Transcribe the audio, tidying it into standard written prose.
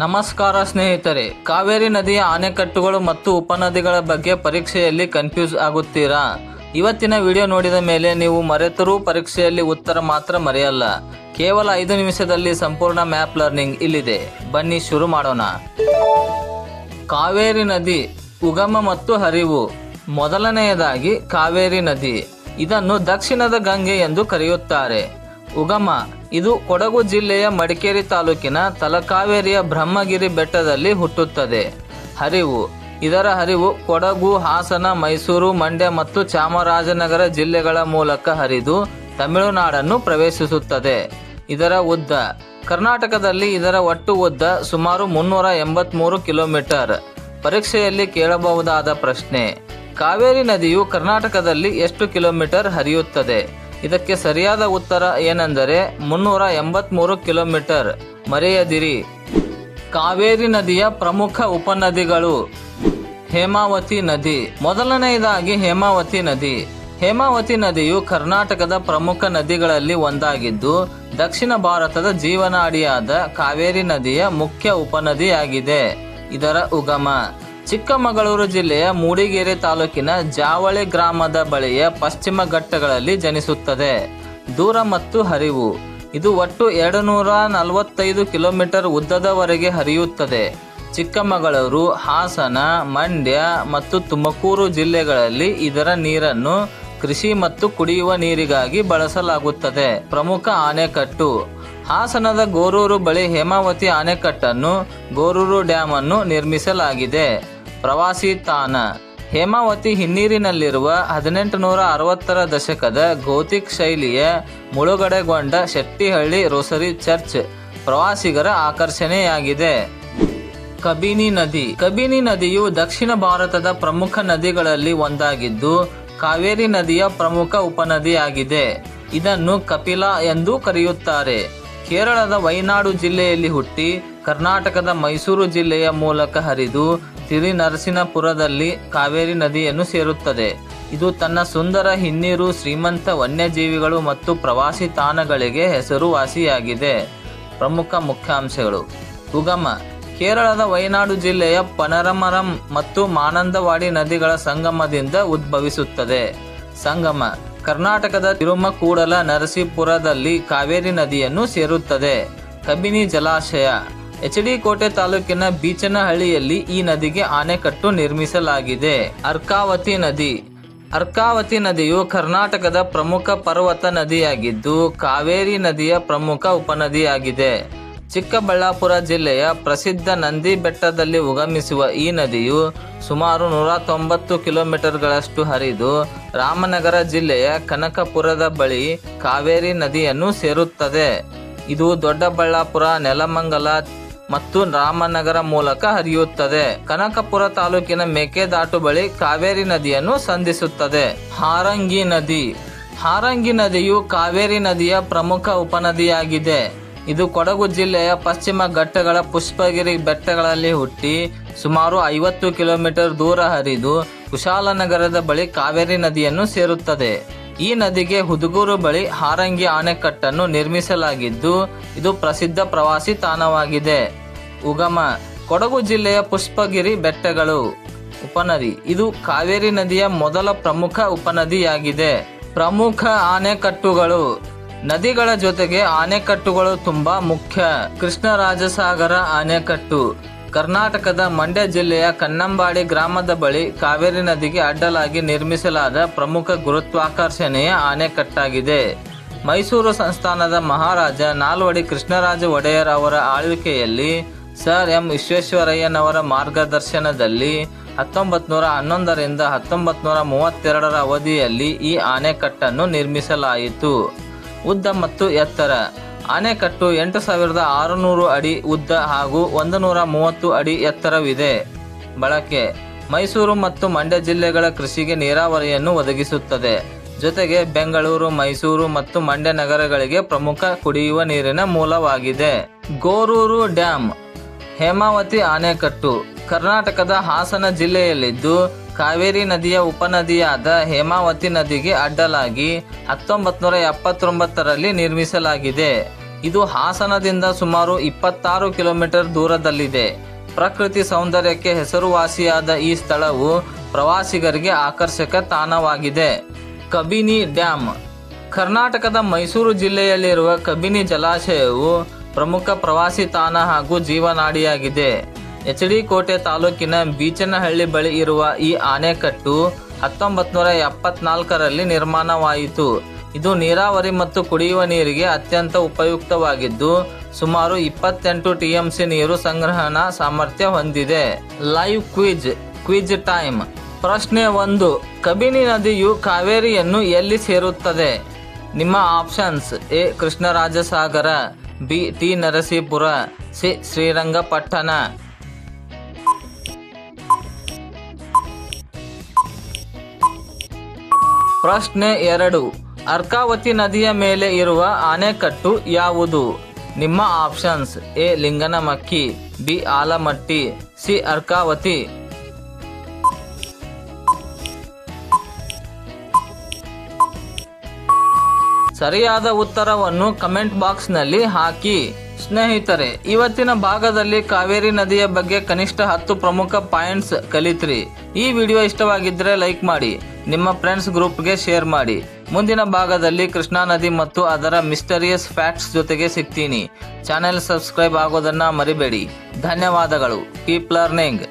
ನಮಸ್ಕಾರ ಸ್ನೇಹಿತರೆ, ಕಾವೇರಿ ನದಿಯ ಅಣೆಕಟ್ಟುಗಳು ಮತ್ತು ಉಪನದಿಗಳ ಬಗ್ಗೆ ಪರೀಕ್ಷೆಯಲ್ಲಿ ಕನ್ಫ್ಯೂಸ್ ಆಗುತ್ತೀರಾ? ಇವತ್ತಿನ ವಿಡಿಯೋ ನೋಡಿದ ಮೇಲೆ ನೀವು ಮರೆತರೂ ಪರೀಕ್ಷೆಯಲ್ಲಿ ಉತ್ತರ ಮಾತ್ರ ಮರೆಯಲ್ಲ. ಕೇವಲ 5 ನಿಮಿಷದಲ್ಲಿ ಸಂಪೂರ್ಣ ಮ್ಯಾಪ್ ಲರ್ನಿಂಗ್ ಇಲ್ಲಿದೆ. ಬನ್ನಿ ಶುರು ಮಾಡೋಣ. ಕಾವೇರಿ ನದಿ ಉಗಮ ಮತ್ತು ಹರಿವು. ಮೊದಲನೆಯದಾಗಿ ಕಾವೇರಿ ನದಿ. ಇದನ್ನು ದಕ್ಷಿಣದ ಗಂಗೆ ಎಂದು ಕರೆಯುತ್ತಾರೆ. ಉಗಮ ಇದು ಕೊಡಗು ಜಿಲ್ಲೆಯ ಮಡಿಕೇರಿ ತಾಲೂಕಿನ ತಲಕಾವೇರಿಯ ಬ್ರಹ್ಮಗಿರಿ ಬೆಟ್ಟದಲ್ಲಿ ಹುಟ್ಟುತ್ತದೆ. ಹರಿವು ಇದರ ಹರಿವು ಕೊಡಗು, ಹಾಸನ, ಮೈಸೂರು, ಮಂಡ್ಯ ಮತ್ತು ಚಾಮರಾಜನಗರ ಜಿಲ್ಲೆಗಳ ಮೂಲಕ ಹರಿದು ತಮಿಳುನಾಡನ್ನು ಪ್ರವೇಶಿಸುತ್ತದೆ. ಇದರ ಉದ್ದ ಕರ್ನಾಟಕದಲ್ಲಿ ಇದರ ಒಟ್ಟು ಉದ್ದ ಸುಮಾರು 383 ಕಿಲೋಮೀಟರ್. ಪರೀಕ್ಷೆಯಲ್ಲಿ ಕೇಳಬಹುದಾದ ಪ್ರಶ್ನೆ: ಕಾವೇರಿ ನದಿಯು ಕರ್ನಾಟಕದಲ್ಲಿ ಎಷ್ಟು ಕಿಲೋಮೀಟರ್ ಹರಿಯುತ್ತದೆ? ಇದಕ್ಕೆ ಸರಿಯಾದ ಉತ್ತರ ಏನೆಂದರೆ 383 ಕಿಲೋಮೀಟರ್. ಮರೆಯದಿರಿ. ಕಾವೇರಿ ನದಿಯ ಪ್ರಮುಖ ಉಪನದಿಗಳು. ಹೇಮಾವತಿ ನದಿ. ಮೊದಲನೆಯದಾಗಿ ಹೇಮಾವತಿ ನದಿ. ಹೇಮಾವತಿ ನದಿಯು ಕರ್ನಾಟಕದ ಪ್ರಮುಖ ನದಿಗಳಲ್ಲಿ ಒಂದಾಗಿದ್ದು ದಕ್ಷಿಣ ಭಾರತದ ಜೀವನಾಡಿಯಾದ ಕಾವೇರಿ ನದಿಯ ಮುಖ್ಯ ಉಪನದಿಯಾಗಿದೆ. ಇದರ ಉಗಮ ಚಿಕ್ಕಮಗಳೂರು ಜಿಲ್ಲೆಯ ಮೂಡಿಗೆರೆ ತಾಲೂಕಿನ ಜಾವಳಿ ಗ್ರಾಮದ ಬಳಿಯ ಪಶ್ಚಿಮ ಘಟ್ಟಗಳಲ್ಲಿ ಜನಿಸುತ್ತದೆ. ದೂರ ಮತ್ತು ಹರಿವು ಇದು ಒಟ್ಟು 245 ಕಿಲೋಮೀಟರ್ ಉದ್ದದವರೆಗೆ ಹರಿಯುತ್ತದೆ. ಚಿಕ್ಕಮಗಳೂರು, ಹಾಸನ, ಮಂಡ್ಯ ಮತ್ತು ತುಮಕೂರು ಜಿಲ್ಲೆಗಳಲ್ಲಿ ಇದರ ನೀರನ್ನು ಕೃಷಿ ಮತ್ತು ಕುಡಿಯುವ ನೀರಿಗಾಗಿ ಬಳಸಲಾಗುತ್ತದೆ. ಪ್ರಮುಖ ಅಣೆಕಟ್ಟು: ಹಾಸನದ ಗೋರೂರು ಬಳಿ ಹೇಮಾವತಿ ಅಣೆಕಟ್ಟನ್ನು, ಗೋರೂರು ಡ್ಯಾಮ್ ಅನ್ನು ನಿರ್ಮಿಸಲಾಗಿದೆ. ಪ್ರವಾಸಿ ತಾಣ: ಹೇಮಾವತಿ ಹಿನ್ನೀರಿನಲ್ಲಿರುವ 1860ರ ದಶಕದ ಗೋಥಿಕ್ ಶೈಲಿಯ ಮುಳುಗಡೆಗೊಂಡ ಶೆಟ್ಟಿಹಳ್ಳಿ ರೋಸರಿ ಚರ್ಚ್ ಪ್ರವಾಸಿಗರ ಆಕರ್ಷಣೆಯಾಗಿದೆ. ಕಬಿನಿ ನದಿ. ಕಬಿನಿ ನದಿಯು ದಕ್ಷಿಣ ಭಾರತದ ಪ್ರಮುಖ ನದಿಗಳಲ್ಲಿ ಒಂದಾಗಿದ್ದು ಕಾವೇರಿ ನದಿಯ ಪ್ರಮುಖ ಉಪನದಿಯಾಗಿದೆ. ಇದನ್ನು ಕಪಿಲಾ ಎಂದು ಕರೆಯುತ್ತಾರೆ. ಕೇರಳದ ವೈನಾಡು ಜಿಲ್ಲೆಯಲ್ಲಿ ಹುಟ್ಟಿ ಕರ್ನಾಟಕದ ಮೈಸೂರು ಜಿಲ್ಲೆಯ ಮೂಲಕ ಹರಿದು ತಿರುನರಸೀಪುರದಲ್ಲಿ ಕಾವೇರಿ ನದಿಯನ್ನು ಸೇರುತ್ತದೆ. ಇದು ತನ್ನ ಸುಂದರ ಹಿನ್ನೀರು, ಶ್ರೀಮಂತ ವನ್ಯಜೀವಿಗಳು ಮತ್ತು ಪ್ರವಾಸಿ ತಾಣಗಳಿಗೆ ಹೆಸರುವಾಸಿಯಾಗಿದೆ. ಪ್ರಮುಖ ಮುಖ್ಯಾಂಶಗಳು: ಉಗಮ ಕೇರಳದ ವೈನಾಡು ಜಿಲ್ಲೆಯ ಪನರಮರಂ ಮತ್ತು ಮಾನಂದವಾಡಿ ನದಿಗಳ ಸಂಗಮದಿಂದ ಉದ್ಭವಿಸುತ್ತದೆ. ಸಂಗಮ ಕರ್ನಾಟಕದ ತಿರುಮಕೂಡಲ ನರಸೀಪುರದಲ್ಲಿ ಕಾವೇರಿ ನದಿಯನ್ನು ಸೇರುತ್ತದೆ. ಕಬಿನಿ ಜಲಾಶಯ ಎಚ್.ಡಿ. ಕೋಟೆ ತಾಲೂಕಿನ ಬೀಚನಹಳ್ಳಿಯಲ್ಲಿ ಈ ನದಿಗೆ ಅಣೆಕಟ್ಟು ನಿರ್ಮಿಸಲಾಗಿದೆ. ಅರ್ಕಾವತಿ ನದಿ. ಅರ್ಕಾವತಿ ನದಿಯು ಕರ್ನಾಟಕದ ಪ್ರಮುಖ ಪರ್ವತ ನದಿಯಾಗಿದ್ದು ಕಾವೇರಿ ನದಿಯ ಪ್ರಮುಖ ಉಪನದಿಯಾಗಿದೆ. ಚಿಕ್ಕಬಳ್ಳಾಪುರ ಜಿಲ್ಲೆಯ ಪ್ರಸಿದ್ಧ ನಂದಿ ಬೆಟ್ಟದಲ್ಲಿ ಉಗಮಿಸುವ ಈ ನದಿಯು ಸುಮಾರು 190 ಕಿಲೋಮೀಟರ್ಗಳಷ್ಟು ಹರಿದು ರಾಮನಗರ ಜಿಲ್ಲೆಯ ಕನಕಪುರದ ಬಳಿ ಕಾವೇರಿ ನದಿಯನ್ನು ಸೇರುತ್ತದೆ. ಇದು ದೊಡ್ಡಬಳ್ಳಾಪುರ, ನೆಲಮಂಗಲ ಮತ್ತು ರಾಮನಗರ ಮೂಲಕ ಹರಿಯುತ್ತದೆ. ಕನಕಪುರ ತಾಲೂಕಿನ ಮೇಕೆದಾಟು ಬಳಿ ಕಾವೇರಿ ನದಿಯನ್ನು ಸಂಧಿಸುತ್ತದೆ. ಹಾರಂಗಿ ನದಿ. ಹಾರಂಗಿ ನದಿಯು ಕಾವೇರಿ ನದಿಯ ಪ್ರಮುಖ ಉಪನದಿಯಾಗಿದೆ. ಇದು ಕೊಡಗು ಜಿಲ್ಲೆಯ ಪಶ್ಚಿಮ ಘಟ್ಟಗಳ ಪುಷ್ಪಗಿರಿ ಬೆಟ್ಟಗಳಲ್ಲಿ ಹುಟ್ಟಿ ಸುಮಾರು 50 ಕಿಲೋಮೀಟರ್ ದೂರ ಹರಿದು ಕುಶಾಲನಗರದ ಬಳಿ ಕಾವೇರಿ ನದಿಯನ್ನು ಸೇರುತ್ತದೆ. ಈ ನದಿಗೆ ಹುದುಗೂರು ಬಳಿ ಹಾರಂಗಿ ಅಣೆಕಟ್ಟನ್ನು ನಿರ್ಮಿಸಲಾಗಿದ್ದು ಇದು ಪ್ರಸಿದ್ಧ ಪ್ರವಾಸಿ ತಾಣವಾಗಿದೆ. ಉಗಮ ಕೊಡಗು ಜಿಲ್ಲೆಯ ಪುಷ್ಪಗಿರಿ ಬೆಟ್ಟಗಳು. ಉಪನದಿ ಇದು ಕಾವೇರಿ ನದಿಯ ಮೊದಲ ಪ್ರಮುಖ ಉಪನದಿಯಾಗಿದೆ. ಪ್ರಮುಖ ಅಣೆಕಟ್ಟುಗಳು. ನದಿಗಳ ಜೊತೆಗೆ ಅಣೆಕಟ್ಟುಗಳು ತುಂಬಾ ಮುಖ್ಯ. ಕೃಷ್ಣರಾಜಸಾಗರ ಅಣೆಕಟ್ಟು ಕರ್ನಾಟಕದ ಮಂಡ್ಯ ಜಿಲ್ಲೆಯ ಕನ್ನಂಬಾಡಿ ಗ್ರಾಮದ ಬಳಿ ಕಾವೇರಿ ನದಿಗೆ ಅಡ್ಡಲಾಗಿ ನಿರ್ಮಿಸಲಾದ ಪ್ರಮುಖ ಗುರುತ್ವಾಕರ್ಷಣೆಯ ಅಣೆಕಟ್ಟಾಗಿದೆ. ಮೈಸೂರು ಸಂಸ್ಥಾನದ ಮಹಾರಾಜ ನಾಲ್ವಡಿ ಕೃಷ್ಣರಾಜ ಒಡೆಯರ್ ಅವರ ಆಳ್ವಿಕೆಯಲ್ಲಿ ಸರ್ ಎಂ ವಿಶ್ವೇಶ್ವರಯ್ಯನವರ ಮಾರ್ಗದರ್ಶನದಲ್ಲಿ 1911ರಿಂದ 1932ರ ಅವಧಿಯಲ್ಲಿ ಈ ಅಣೆಕಟ್ಟನ್ನು ನಿರ್ಮಿಸಲಾಯಿತು. ಉದ್ದ ಮತ್ತು ಎತ್ತರ. ಅಣೆಕಟ್ಟು 8600 ಅಡಿ ಉದ್ದ ಹಾಗೂ 130 ಅಡಿ ಎತ್ತರವಿದೆ. ಬಳಕೆ: ಮೈಸೂರು ಮತ್ತು ಮಂಡ್ಯ ಜಿಲ್ಲೆಗಳ ಕೃಷಿಗೆ ನೀರಾವರಿಯನ್ನು ಒದಗಿಸುತ್ತದೆ. ಜೊತೆಗೆ ಬೆಂಗಳೂರು, ಮೈಸೂರು ಮತ್ತು ಮಂಡ್ಯ ನಗರಗಳಿಗೆ ಪ್ರಮುಖ ಕುಡಿಯುವ ನೀರಿನ ಮೂಲವಾಗಿದೆ. ಗೋರೂರು ಡ್ಯಾಮ್. ಹೇಮಾವತಿ ಅಣೆಕಟ್ಟು ಕರ್ನಾಟಕದ ಹಾಸನ ಜಿಲ್ಲೆಯಲ್ಲಿದ್ದು ಕಾವೇರಿ ನದಿಯ ಉಪನದಿಯಾದ ಹೇಮಾವತಿ ನದಿಗೆ ಅಡ್ಡಲಾಗಿ 1979ರಲ್ಲಿ ನಿರ್ಮಿಸಲಾಗಿದೆ. ಇದು ಹಾಸನದಿಂದ ಸುಮಾರು 26 ಕಿಲೋಮೀಟರ್ ದೂರದಲ್ಲಿದೆ. ಪ್ರಕೃತಿ ಸೌಂದರ್ಯಕ್ಕೆ ಹೆಸರುವಾಸಿಯಾದ ಈ ಸ್ಥಳವು ಪ್ರವಾಸಿಗರಿಗೆ ಆಕರ್ಷಕ ತಾಣವಾಗಿದೆ. ಕಬಿನಿ ಡ್ಯಾಮ್. ಕರ್ನಾಟಕದ ಮೈಸೂರು ಜಿಲ್ಲೆಯಲ್ಲಿರುವ ಕಬಿನಿ ಜಲಾಶಯವು ಪ್ರಮುಖ ಪ್ರವಾಸಿ ತಾಣ ಹಾಗೂ ಜೀವನಾಡಿಯಾಗಿದೆ. ಎಚ್.ಡಿ. ಕೋಟೆ ತಾಲೂಕಿನ ಬೀಚನಹಳ್ಳಿ ಬಳಿ ಇರುವ ಈ ಆಣೆಕಟ್ಟು 1974ರಲ್ಲಿ ನಿರ್ಮಾಣವಾಯಿತು. ಇದು ನೀರಾವರಿ ಮತ್ತು ಕುಡಿಯುವ ನೀರಿಗೆ ಅತ್ಯಂತ ಉಪಯುಕ್ತವಾಗಿದ್ದು ಸುಮಾರು 28 ಟಿಎಂಸಿ ನೀರು ಸಂಗ್ರಹಣಾ ಸಾಮರ್ಥ್ಯ ಹೊಂದಿದೆ. Live quiz time. ಪ್ರಶ್ನೆ 1. ಕಬಿನಿ ನದಿಯು ಕಾವೇರಿಯನ್ನು ಎಲ್ಲಿ ಸೇರುತ್ತದೆ? ನಿಮ್ಮ options: A. Krishnarajasagara, B. T. Narasipura, C. Srirangapatna. ಪ್ರಶ್ನೆ 2. ಅರ್ಕಾವತಿ ನದಿಯ ಮೇಲೆ ಇರುವ ಆಣೆಕಟ್ಟು ಯಾವುದು? ನಿಮ್ಮ options: A. Linganamakki, B. Almatti, C. Arkavathi. ಸರಿಯಾದ ಉತ್ತರವನ್ನು ಕಮೆಂಟ್ ಬಾಕ್ಸ್ನಲ್ಲಿ ಹಾಕಿ. ಸ್ನೇಹಿತರೆ, ಇವತ್ತಿನ ಭಾಗದಲ್ಲಿ ಕಾವೇರಿ ನದಿಯ ಬಗ್ಗೆ ಕನಿಷ್ಠ 10 ಪ್ರಮುಖ ಪಾಯಿಂಟ್ಸ್ ಕಲಿತ್ರಿ. ಈ ವಿಡಿಯೋ ಇಷ್ಟವಾಗಿದ್ದರೆ ಲೈಕ್ ಮಾಡಿ, ನಿಮ್ಮ ಫ್ರೆಂಡ್ಸ್ ಗ್ರೂಪ್ಗೆ ಶೇರ್ ಮಾಡಿ. ಮುಂದಿನ ಭಾಗದಲ್ಲಿ ಕೃಷ್ಣಾ ನದಿ ಮತ್ತು ಅದರ ಮಿಸ್ಟರಿಯಸ್ ಫ್ಯಾಕ್ಟ್ಸ್ ಜೊತೆಗೆ ಸಿಗ್ತೀನಿ. ಚಾನೆಲ್ ಸಬ್ಸ್ಕ್ರೈಬ್ ಆಗೋದನ್ನ ಮರಿಬೇಡಿ. ಧನ್ಯವಾದಗಳು. Keep learning.